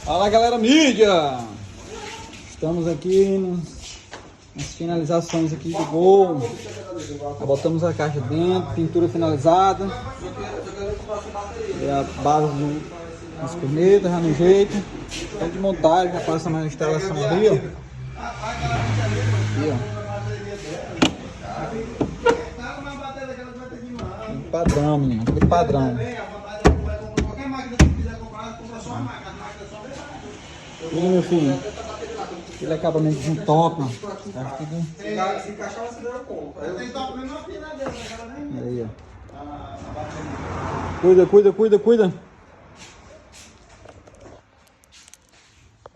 Fala galera mídia! Estamos aqui nas finalizações aqui do gol. Já botamos a caixa dentro, pintura finalizada. E a base das cornetas já no jeito. É de montagem, já passa na instalação ali, ó. Aqui, ó. Padrão, menino, aquele padrão. E meu filho, aquele acabamento de top, ó. Tá tudo... Se encaixar, você deu conta. Eu tenho top mesmo aqui, né? Aí, ó. Cuida, cuida, cuida, cuida.